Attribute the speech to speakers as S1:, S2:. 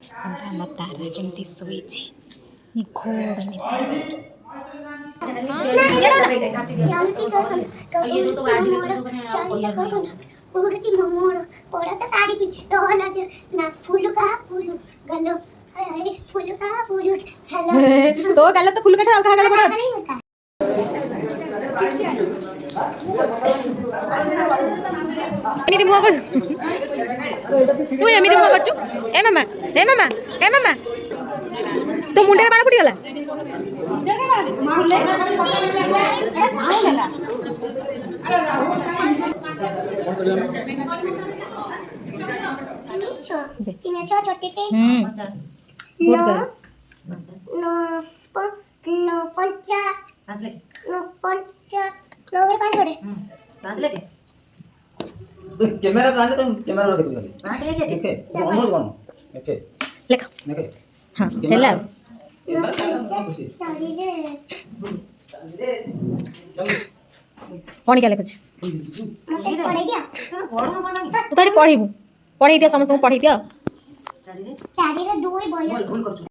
S1: ଆମ ତାରା କେମିତି ଶୋଇଛି ନିଘୋଡ଼ ନିଦ। तो गाल तो फुल कटा कहा गाल बड़ा एमिति मुह कर तू एमिति मुह करछु ए मामा ए मामा ए मामा तो मुंडे बाण फुटी गला
S2: कैमरा कहां तुम कैमरा लगे तुम ओके अनुरोध कौन ओके
S1: लेख
S2: ओके
S1: हां हेला कौन क्या लिखुछ तू तारी पढ़ीबू पढ़ेई दिया समस्त को पढ़ेई दिया 4 रे 2 बोल